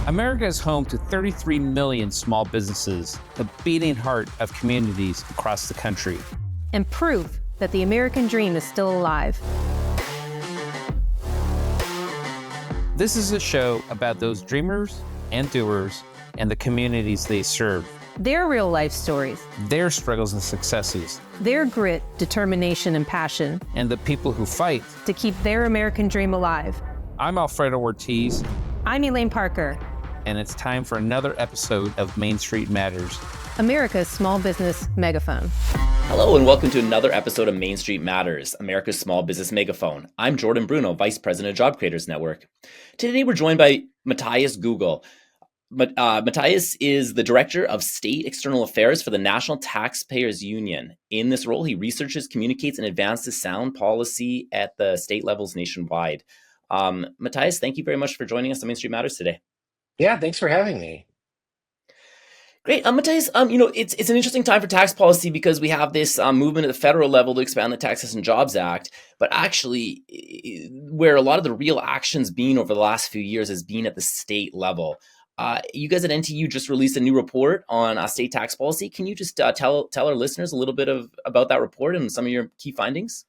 America is home to 33 million small businesses, the beating heart of communities across the country. And proof that the American dream is still alive. This is a show about those dreamers and doers and the communities they serve. Their real life stories. Their struggles and successes. Their grit, determination, and passion. And the people who fight to keep their American dream alive. I'm Alfredo Ortiz. I'm Elaine Parker. And it's time for another episode of Main Street Matters, America's small business megaphone. Hello and welcome to another episode of Main Street Matters, America's small business megaphone. I'm Jordan Bruneau, Vice President of Job Creators Network. Today we're joined by Mattias Gugel. Mattias is the Director of State External Affairs for the National Taxpayers Union. In this role, he researches, communicates, and advances sound policy at the state levels nationwide. Mattias, thank you very much for joining us on Main Street Matters today. Yeah, thanks for having me. Great. Mattias, it's an interesting time for tax policy because we have this movement at the federal level to expand the Taxes and Jobs Act, but actually where a lot of the real action's been over the last few years has been at the state level. You guys at NTU just released a new report on state tax policy. Can you just tell our listeners a little bit about that report and some of your key findings?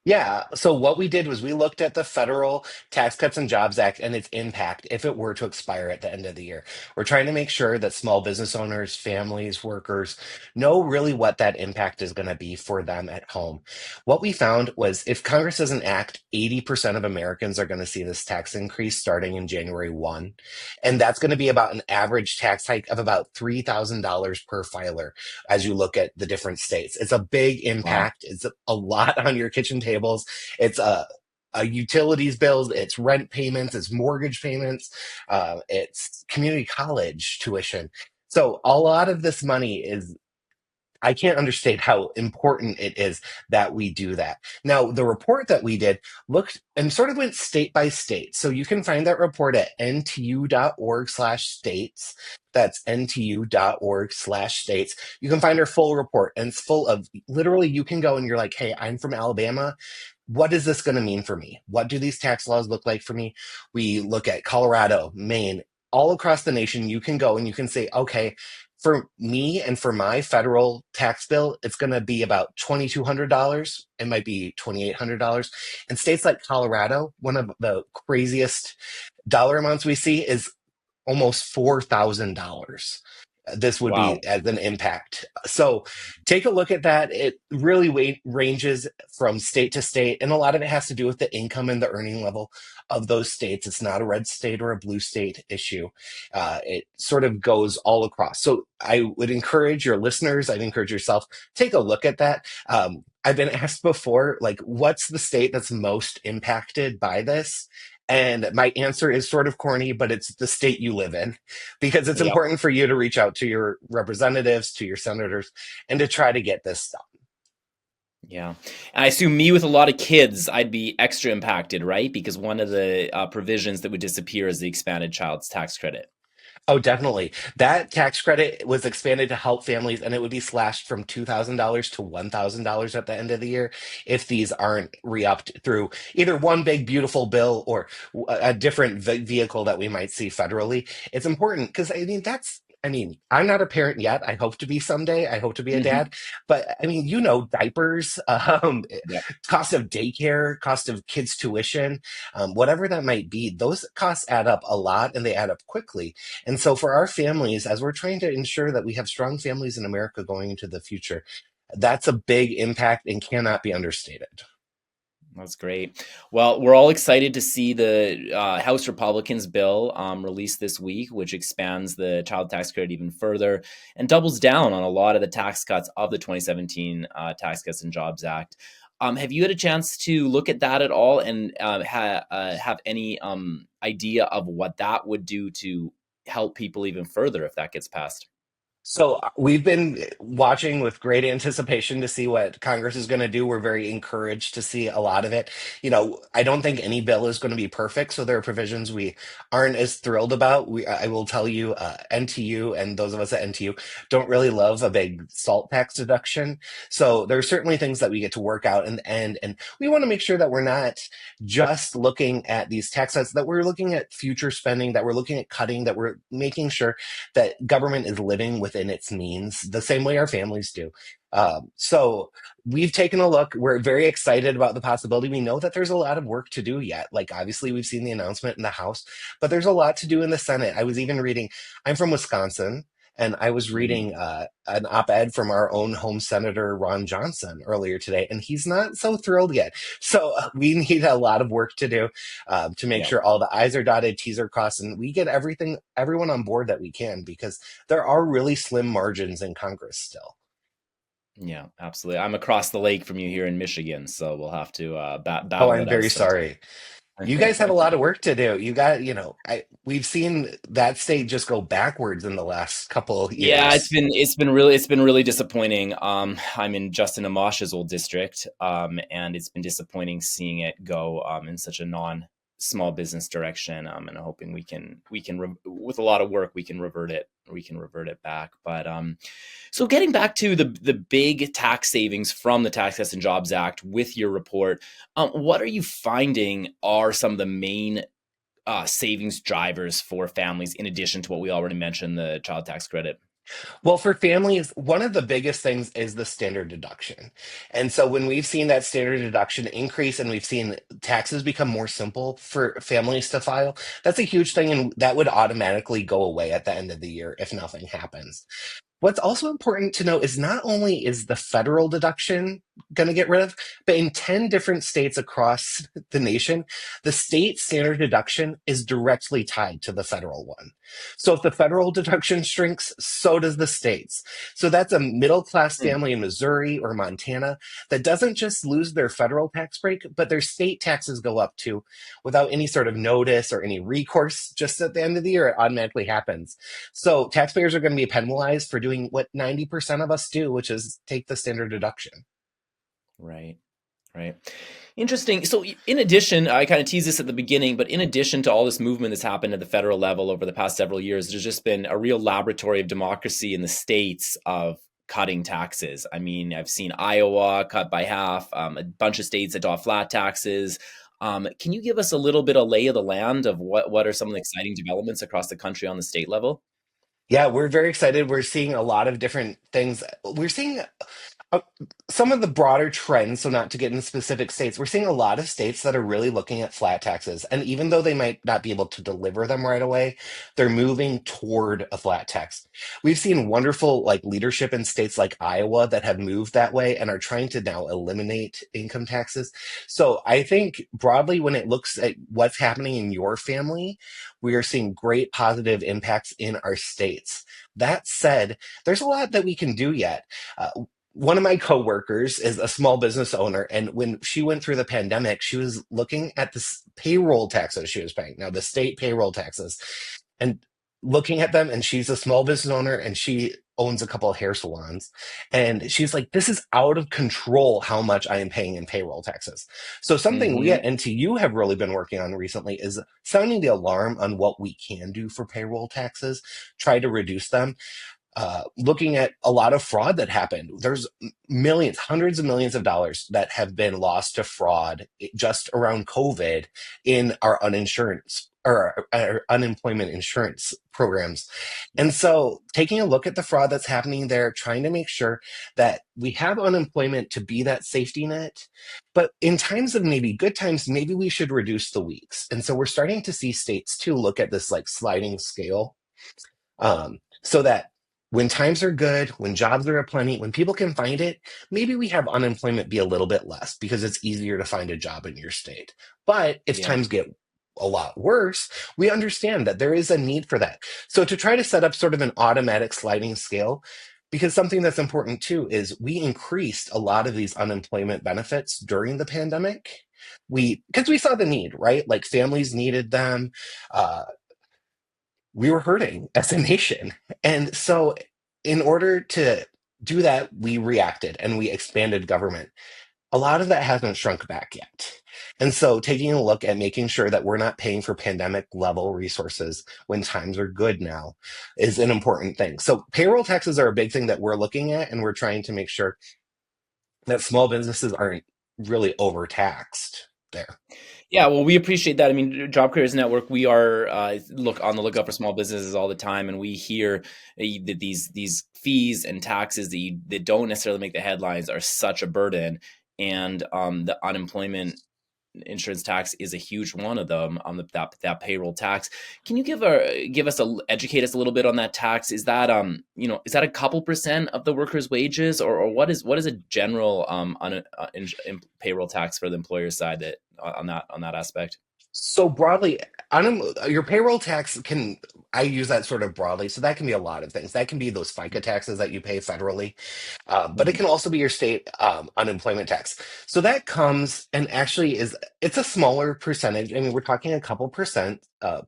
Yeah. So what we did was we looked at the federal Tax Cuts and Jobs Act and its impact if it were to expire at the end of the year. We're trying to make sure that small business owners, families, workers know really what that impact is going to be for them at home. What we found was if Congress doesn't act, 80% of Americans are going to see this tax increase starting in January 1. And that's going to be about an average tax hike of about $3,000 per filer as you look at the different states. It's a big impact. Wow. It's a lot on your kitchen table. It's a utilities bills, it's rent payments, it's mortgage payments, it's community college tuition. So a lot of this money is, I can't understate how important it is that we do that. Now, the report that we did looked and sort of went state by state. So you can find that report at ntu.org/states. That's ntu.org/states. You can find our full report, and it's full of literally you can go and you're like, hey, I'm from Alabama. What is this going to mean for me? What do these tax laws look like for me? We look at Colorado, Maine, all across the nation. You can go and you can say, okay, for me and for my federal tax bill, it's going to be about $2,200. It might be $2,800. In states like Colorado, one of the craziest dollar amounts we see is almost $4,000. This would be as an impact. So take a look at that. It really ranges from state to state, and a lot of it has to do with the income and the earning level of those states. It's not a red state or a blue state issue. It sort of goes all across. So I would encourage your listeners, I'd encourage yourself, take a look at that. I've been asked before, like, what's the state that's most impacted by this? And my answer is sort of corny, but it's the state you live in, because it's important for you to reach out to your representatives, to your senators, and to try to get this done. Yeah. I assume me with a lot of kids, I'd be extra impacted, right? Because one of the provisions that would disappear is the expanded child's tax credit. Oh, definitely. That tax credit was expanded to help families, and it would be slashed from $2,000 to $1,000 at the end of the year if these aren't re-upped through either one big, beautiful bill or a different vehicle that we might see federally. It's important because, I'm not a parent yet. I hope to be someday. I hope to be a dad. But, diapers, cost of daycare, cost of kids' tuition, whatever that might be, those costs add up a lot and they add up quickly. And so for our families, as we're trying to ensure that we have strong families in America going into the future, that's a big impact and cannot be understated. That's great. Well, we're all excited to see the House Republicans bill released this week, which expands the child tax credit even further and doubles down on a lot of the tax cuts of the 2017 Tax Cuts and Jobs Act. Have you had a chance to look at that at all and have any idea of what that would do to help people even further if that gets passed? So we've been watching with great anticipation to see what Congress is going to do. We're very encouraged to see a lot of it. I don't think any bill is going to be perfect, so there are provisions we aren't as thrilled about. I will tell you, NTU and those of us at NTU don't really love a big salt tax deduction. So there are certainly things that we get to work out in the end, and we want to make sure that we're not just looking at these tax cuts, that we're looking at future spending, that we're looking at cutting, that we're making sure that government is living within its means the same way our families do. So we've taken a look. We're very excited about the possibility. We know that there's a lot of work to do yet. Like, obviously, we've seen the announcement in the House, but there's a lot to do in the Senate. I was even reading, I'm from Wisconsin. And I was Mhm. reading an op-ed from our own home senator, Ron Johnson, earlier today, and he's not so thrilled yet. So we need a lot of work to do to make Yeah. sure all the I's are dotted, T's are crossed, and we get everyone on board that we can, because there are really slim margins in Congress still. Yeah, absolutely. I'm across the lake from you here in Michigan, so we'll have to Oh, battle I'm it out very sometime. sorry. You guys have a lot of work to do. We've seen that state just go backwards in the last couple of Yeah, years. it's been really disappointing. I'm in Justin Amash's old district, and it's been disappointing seeing it go in such a non small business direction. And I'm hoping with a lot of work we can revert it. We can revert it back. But so getting back to the big tax savings from the Tax Cuts and Jobs Act with your report, what are you finding are some of the main savings drivers for families in addition to what we already mentioned, the child tax credit? Well, for families, one of the biggest things is the standard deduction. And so when we've seen that standard deduction increase and we've seen taxes become more simple for families to file, that's a huge thing. And that would automatically go away at the end of the year if nothing happens. What's also important to note is not only is the federal deduction going to get rid of, but in 10 different states across the nation, the state standard deduction is directly tied to the federal one. So if the federal deduction shrinks, so does the state's. So that's a middle class Hmm. family in Missouri or Montana that doesn't just lose their federal tax break, but their state taxes go up too without any sort of notice or any recourse. Just at the end of the year, it automatically happens. So taxpayers are going to be penalized for doing what 90% of us do, which is take the standard deduction. Right. Right. Interesting. So, in addition, I kind of teased this at the beginning, but in addition to all this movement that's happened at the federal level over the past several years, there's just been a real laboratory of democracy in the states of cutting taxes. I mean, I've seen Iowa cut by half, a bunch of states adopt flat taxes. Can you give us a little bit of lay of the land of what are some of the exciting developments across the country on the state level? Yeah, we're very excited. We're seeing a lot of different things. We're seeing Uh, some of the broader trends, so not to get into specific states, we're seeing a lot of states that are really looking at flat taxes. And even though they might not be able to deliver them right away, they're moving toward a flat tax. We've seen wonderful leadership in states like Iowa that have moved that way and are trying to now eliminate income taxes. So I think broadly, when it looks at what's happening in your family, we are seeing great positive impacts in our states. That said, there's a lot that we can do yet. Uh, One of my coworkers is a small business owner, and when she went through the pandemic, she was looking at this payroll taxes she was paying. Now, the state payroll taxes, and looking at them, and she's a small business owner, and she owns a couple of hair salons, and she's like, "This is out of control how much I am paying in payroll taxes." So, something we at Hmm. NTU have really been working on recently is sounding the alarm on what we can do for payroll taxes, try to reduce them, looking at a lot of fraud that happened. There's millions, hundreds of millions of dollars that have been lost to fraud just around COVID in our uninsurance or our unemployment insurance programs. And so taking a look at the fraud that's happening there, trying to make sure that we have unemployment to be that safety net. But in times of maybe good times, maybe we should reduce the weeks. And so we're starting to see states too look at this sliding scale, so that when times are good, when jobs are aplenty, when people can find it, maybe we have unemployment be a little bit less because it's easier to find a job in your state. But if Yeah. times get a lot worse, we understand that there is a need for that. So to try to set up sort of an automatic sliding scale, because something that's important too is we increased a lot of these unemployment benefits during the pandemic. Because we saw the need, right? Like families needed them. Uh, we were hurting as a nation. And so in order to do that, we reacted and we expanded government. A lot of that hasn't shrunk back yet. And so taking a look at making sure that we're not paying for pandemic level resources when times are good now is an important thing. So payroll taxes are a big thing that we're looking at, and we're trying to make sure that small businesses aren't really overtaxed there. Yeah, well, we appreciate that. I mean, Job Creators Network, we are look on the lookout for small businesses all the time, and we hear that these fees and taxes that don't necessarily make the headlines are such a burden, and the unemployment insurance tax is a huge one of them. That payroll tax. Can you educate us a little bit on that tax? Is that is that a couple percent of the workers' wages, or what is a general payroll tax for the employer side that on that aspect? So broadly, your payroll tax can, I use that sort of broadly. So that can be a lot of things. That can be those FICA taxes that you pay federally, but it Mhm. can also be your state unemployment tax. So that comes and actually it's a smaller percentage. I mean, we're talking a couple percent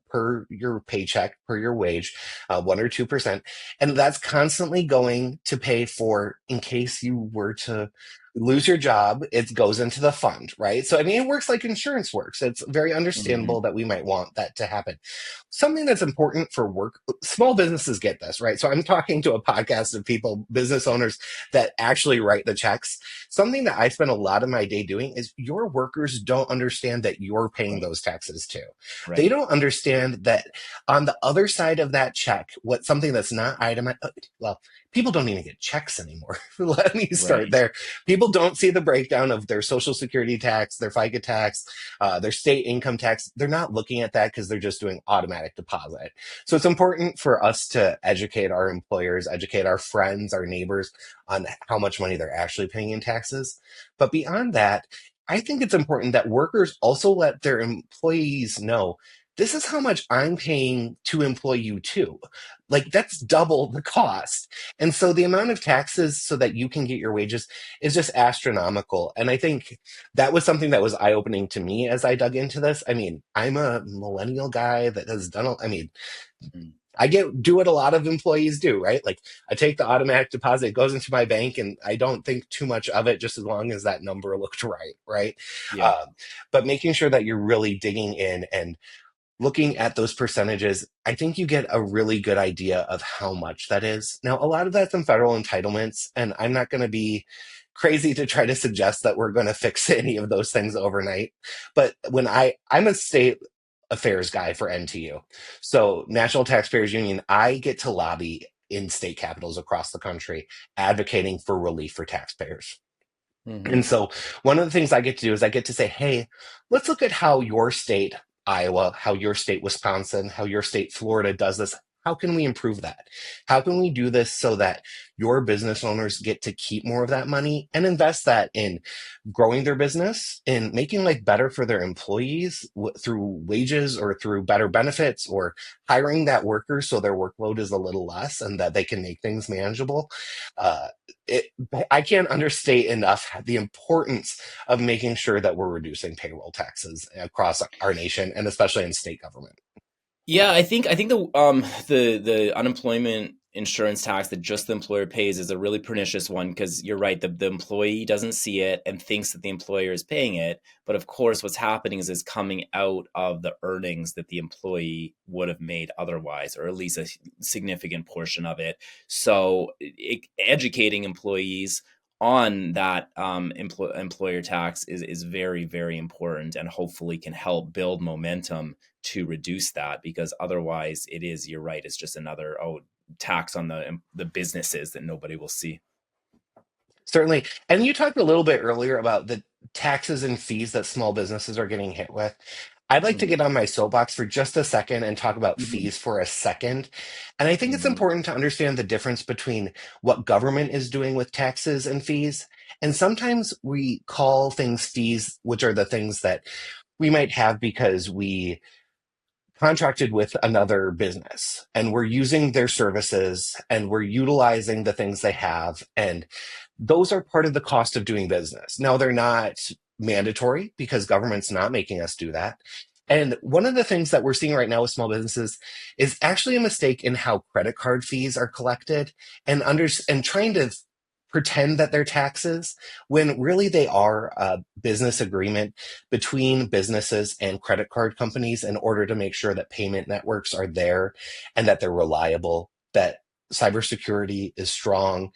per your paycheck, per your wage, 1 or 2%. And that's constantly going to pay for in case you were to lose your job, it goes into the fund, right? So, I mean, it works like insurance works. It's very Mhm. understandable that we might want that to happen. Something that's important for work, small businesses get this, right? So, I'm talking to a podcast of people, business owners that actually write the checks. Something that I spend a lot of my day doing is your workers don't understand that you're paying Right. those taxes too. They Right. don't understand that on the other side of that check, what something that's not itemized, well, people don't even get checks anymore. Let me start Right. there. People don't see the breakdown of their social security tax, their FICA tax, their state income tax. They're not looking at that because they're just doing automatic deposit. So it's important for us to educate our employers, educate our friends, our neighbors on how much money they're actually paying in taxes. But beyond that, I think it's important that workers also let their employees know this is how much I'm paying to employ you too. Like that's double the cost. And so the amount of taxes so that you can get your wages is just astronomical. And I think that was something that was eye opening to me as I dug into this. I mean, I'm a millennial guy that has done, I mean, Mm. do what a lot of employees do, right? Like I take the automatic deposit, it goes into my bank, and I don't think too much of it just as long as that number looked right, right? Yeah. Um, but making sure that you're really digging in and looking at those percentages, I think you get a really good idea of how much that is. Now, a lot of that's in federal entitlements, and I'm not going to be crazy to try to suggest that we're going to fix any of those things overnight. But I'm a state affairs guy for NTU. So, National Taxpayers Union, I get to lobby in state capitals across the country advocating for relief for taxpayers. Hmm. And so one of the things I get to do is I get to say, hey, let's look at how your state, Iowa, how your state, Wisconsin, how your state, Florida does this. How can we improve that? How can we do this so that your business owners get to keep more of that money and invest that in growing their business, in making life better for their employees through wages or through better benefits or hiring that worker so their workload is a little less and that they can make things manageable? Uh, it, I can't understate enough the importance of making sure that we're reducing payroll taxes across our nation and especially in state government. Yeah, I think the unemployment insurance tax that just the employer pays is a really pernicious one because you're right, the employee doesn't see it and thinks that the employer is paying it. But of course, what's happening is it's coming out of the earnings that the employee would have made otherwise, or at least a significant portion of it. So educating employees on that employer tax is very, very important and hopefully can help build momentum to reduce that, because otherwise you're right, it's just another tax on the businesses that nobody will see. Certainly. And you talked a little bit earlier about the taxes and fees that small businesses are getting hit with. I'd like to Mhm. get on my soapbox for just a second and talk about Mhm. fees for a second. And I think it's Mhm. important to understand the difference between what government is doing with taxes and fees. And sometimes we call things fees, which are the things that we might have because we contracted with another business and we're using their services and we're utilizing the things they have. And those are part of the cost of doing business. Now, they're not mandatory because government's not making us do that. And one of the things that we're seeing right now with small businesses is actually a mistake in how credit card fees are collected and trying to pretend that they're taxes when really they are a business agreement between businesses and credit card companies in order to make sure that payment networks are there and that they're reliable, that cybersecurity is strong,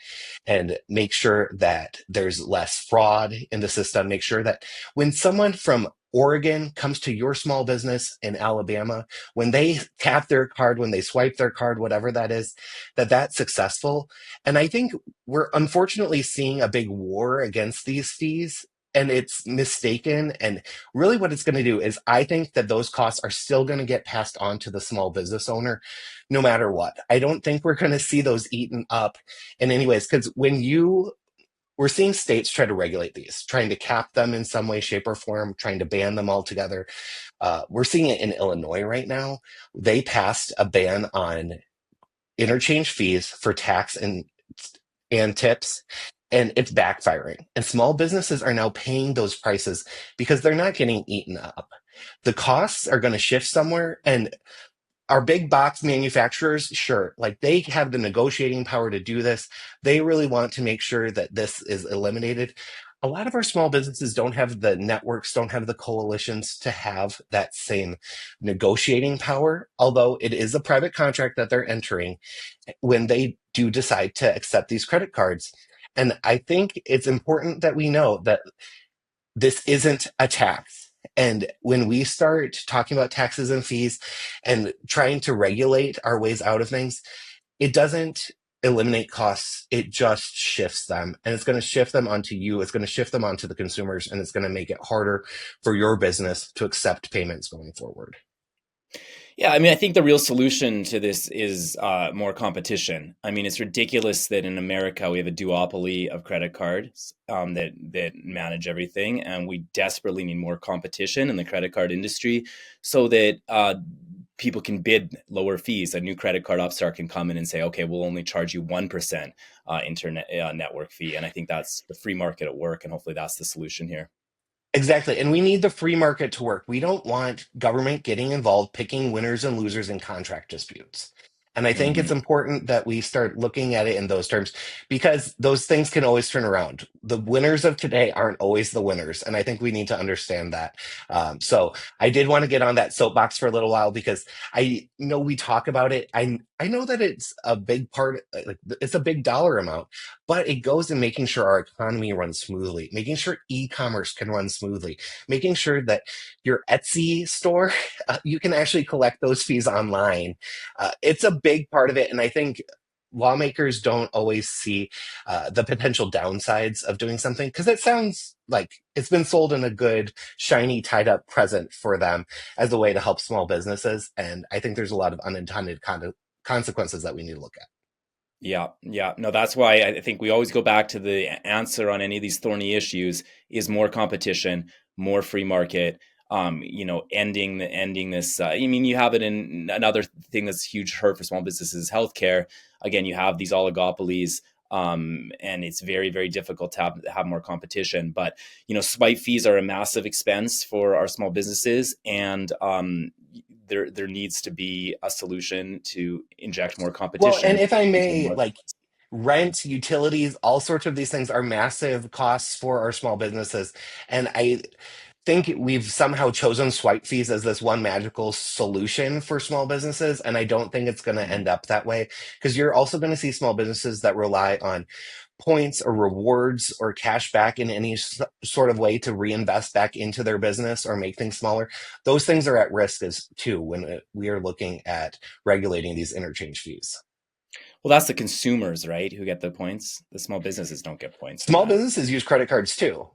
and make sure that there's less fraud in the system. Make sure that when someone from Oregon comes to your small business in Alabama, when they tap their card, when they swipe their card, whatever that is, that's successful. And I think we're unfortunately seeing a big war against these fees. And it's mistaken. And really, what it's going to do is, I think that those costs are still going to get passed on to the small business owner no matter what. I don't think we're going to see those eaten up in any ways. Because we're seeing states try to regulate these, trying to cap them in some way, shape, or form, trying to ban them altogether. We're seeing it in Illinois right now. They passed a ban on interchange fees for tax and tips, and it's backfiring. And small businesses are now paying those prices because they're not getting eaten up. The costs are going to shift somewhere, and our big box manufacturers, sure, like they have the negotiating power to do this. They really want to make sure that this is eliminated. A lot of our small businesses don't have the networks, don't have the coalitions to have that same negotiating power, although it is a private contract that they're entering when they do decide to accept these credit cards. And I think it's important that we know that this isn't a tax. And when we start talking about taxes and fees and trying to regulate our ways out of things, it doesn't eliminate costs. It just shifts them. And it's going to shift them onto you. It's going to shift them onto the consumers. And it's going to make it harder for your business to accept payments going forward. Yeah, I mean, I think the real solution to this is more competition. I mean, it's ridiculous that in America we have a duopoly of credit cards that manage everything, and we desperately need more competition in the credit card industry so that people can bid lower fees. A new credit card upstart can come in and say, "Okay, we'll only charge you 1% internet network fee," and I think that's the free market at work, and hopefully that's the solution here. Exactly. And we need the free market to work. We don't want government getting involved, picking winners and losers in contract disputes. And I think it's Hmm. important that we start looking at it in those terms because those things can always turn around. The winners of today aren't always the winners. And I think we need to understand that. So I did want to get on that soapbox for a little while because I know we talk about it. I know that it's a big part, like it's a big dollar amount, but it goes in making sure our economy runs smoothly, making sure e-commerce can run smoothly, making sure that your Etsy store, you can actually collect those fees online. It's a big part of it. And I think lawmakers don't always see the potential downsides of doing something because it sounds like it's been sold in a good, shiny, tied up present for them as a way to help small businesses. And I think there's a lot of unintended consequences that we need to look at. Yeah. No, that's why I think we always go back to the answer on any of these thorny issues is more competition, more free market. Ending this. I mean, you have it in another thing that's a huge hurt for small businesses, healthcare. Again, you have these oligopolies, and it's very, very difficult to have more competition. But swipe fees are a massive expense for our small businesses, and there needs to be a solution to inject more Well, and competition. if I may, like rent, utilities, all sorts of these things are massive costs for our small businesses. And I think we've somehow chosen swipe fees as this one magical solution for small businesses. And I don't think it's going to end up that way because you're also going to see small businesses that rely on points or rewards or cash back in any sort of way to reinvest back into their business or make things smaller. Those things are at risk as too when we are looking at regulating these interchange fees. Well, that's the consumers, right, who get the points. The small businesses don't get points from Small that. businesses use credit cards too.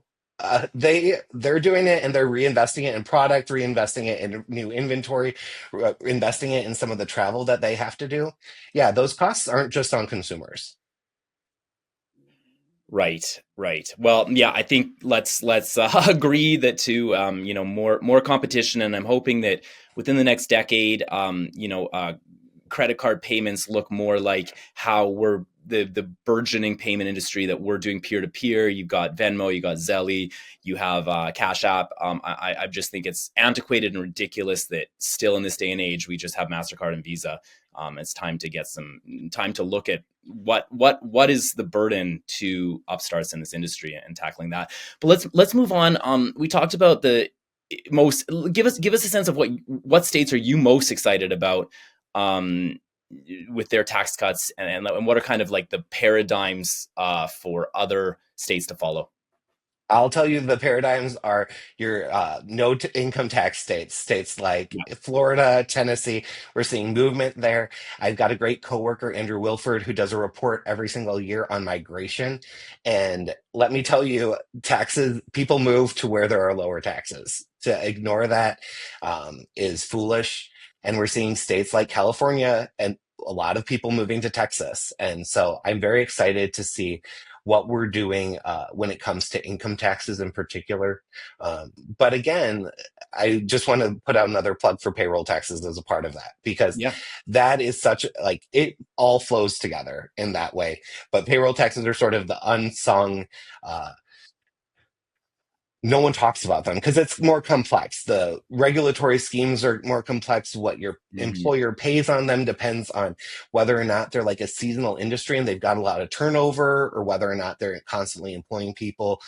They're doing it and they're reinvesting it in product, reinvesting it in new inventory, investing it in some of the travel that they have to do. Yeah, those costs aren't just on consumers. Right. Well, yeah, I think let's agree that to more competition, and I'm hoping that within the next decade, credit card payments look more like how we're the burgeoning payment industry that we're doing peer to peer. You've got Venmo, you got Zelly, you have Cash App. I just think it's antiquated and ridiculous that still in this day and age we just have MasterCard and Visa. It's time to get some time to look at what is the burden to upstarts in this industry and tackling that. But let's move on. We talked about the most. Give us a sense of what states are you most excited about with their tax cuts, and what are kind of like the paradigms for other states to follow. I'll tell you the paradigms are your income tax states like Yeah. Florida, Tennessee. We're seeing movement there. I've got a great coworker, Andrew Wilford, who does a report every single year on migration. And let me tell you, taxes, people move to where there are lower taxes. To ignore that is foolish. And we're seeing states like California and a lot of people moving to Texas. And so I'm very excited to see what we're doing when it comes to income taxes in particular. But again, I just want to put out another plug for payroll taxes as a part of that, because Yeah. that is such like it all flows together in that way. But payroll taxes are sort of the unsung no one talks about them because it's more complex. The regulatory schemes are more complex. What your Mhm. employer pays on them depends on whether or not they're like a seasonal industry and they've got a lot of turnover, or whether or not they're constantly employing people,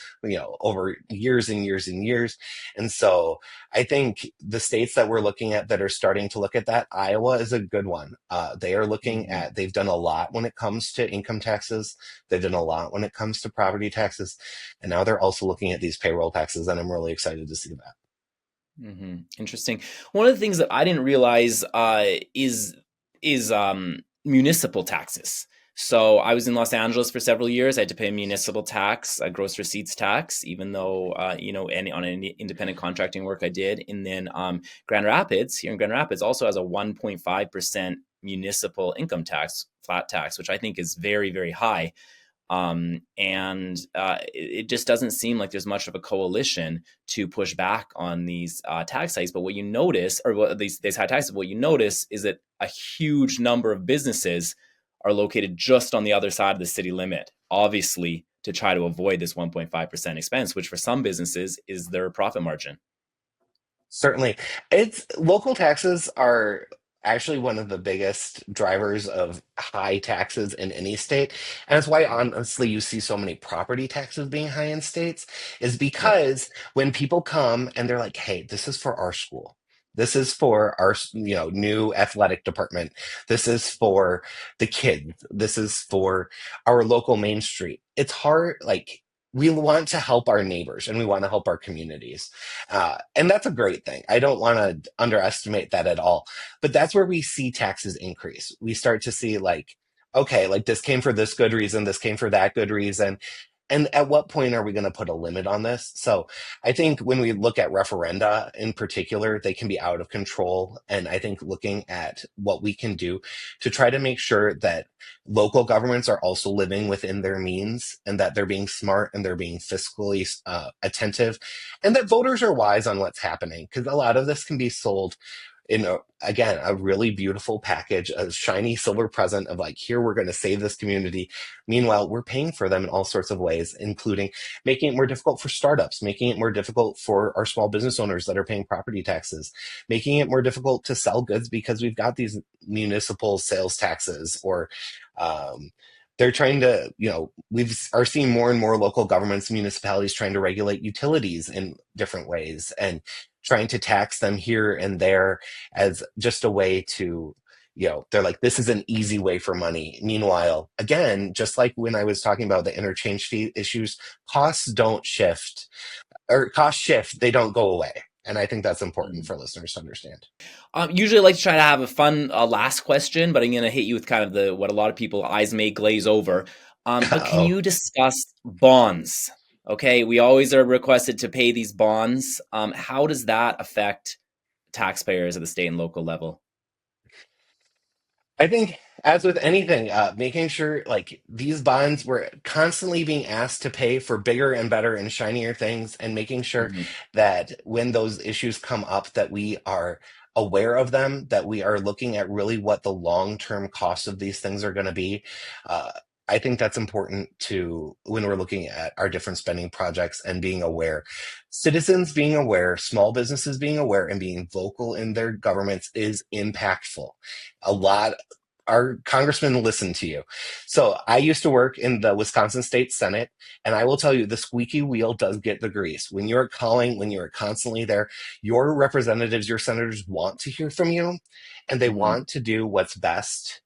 over years and years and years. And so I think the states that we're looking at that are starting to look at that, Iowa is a good one. They are looking Mhm. at, they've done a lot when it comes to income taxes. They've done a lot when it comes to property taxes. And now they're also looking at these payroll taxes, and I'm really excited to see that. Interesting. One of the things that I didn't realize is municipal taxes. So I was in Los Angeles for several years. I had to pay a municipal tax, a gross receipts tax, even though on any independent contracting work I did. And then Grand Rapids, here in Grand Rapids, also has a 1.5% municipal income tax, flat tax, which I think is very, very high. And it just doesn't seem like there's much of a coalition to push back on these tax hikes. But what you notice, or what these high taxes, what you notice is that a huge number of businesses are located just on the other side of the city limit, obviously to try to avoid this 1.5% expense, which for some businesses is their profit margin. Certainly. It's local taxes are actually one of the biggest drivers of high taxes in any state. And that's why honestly you see so many property taxes being high in states, is Yeah. because when people come and they're like, hey, this is for our school. This is for our, new athletic department. This is for the kids. This is for our local main street. It's hard, like we want to help our neighbors and we want to help our communities. And that's a great thing. I don't want to underestimate that at all. But that's where we see taxes increase. We start to see, like, okay, like this came for this good reason, this came for that good reason. And at what point are we going to put a limit on this? So I think when we look at referenda in particular, they can be out of control. And I think looking at what we can do to try to make sure that local governments are also living within their means, and that they're being smart and they're being fiscally attentive, and that voters are wise on what's happening, because a lot of this can be sold in again, a really beautiful package, a shiny silver present of like, here, we're going to save this community. Meanwhile, we're paying for them in all sorts of ways, including making it more difficult for startups, making it more difficult for our small business owners that are paying property taxes, making it more difficult to sell goods because we've got these municipal sales taxes, or they're trying to, are seeing more and more local governments, municipalities trying to regulate utilities in different ways and trying to tax them here and there as just a way to, they're like, this is an easy way for money. Meanwhile, again, just like when I was talking about the interchange fee issues, costs don't shift, or costs shift, they don't go away. And I think that's important for listeners to understand. Usually I like to try to have a fun last question, but I'm going to hit you with kind of what a lot of people eyes may glaze over. But can Oh, you discuss bonds? Okay, we always are requested to pay these bonds. How does that affect taxpayers at the state and local level? I think, as with anything, making sure like these bonds were constantly being asked to pay for bigger and better and shinier things, and making sure Mhm. that when those issues come up, that we are aware of them, that we are looking at really what the long-term costs of these things are going to be. I think that's important to when we're looking at our different spending projects and being aware. Citizens being aware, small businesses being aware, and being vocal in their governments is impactful. A lot, our congressmen listen to you. So I used to work in the Wisconsin State Senate, and I will tell you the squeaky wheel does get the grease. When you're calling, when you're constantly there, your representatives, your senators want to hear from you, and they want to do what's best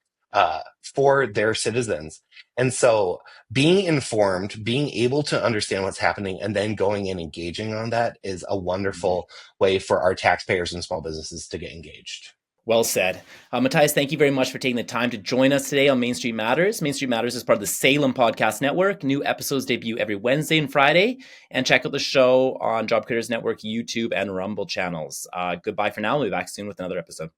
for their citizens. And so being informed, being able to understand what's happening, and then going and engaging on that is a wonderful way for our taxpayers and small businesses to get engaged. Well said. Mattias, thank you very much for taking the time to join us today on Main Street Matters. Main Street Matters is part of the Salem Podcast Network. New episodes debut every Wednesday and Friday. And check out the show on Job Creators Network, YouTube, and Rumble channels. Goodbye for now. We'll be back soon with another episode.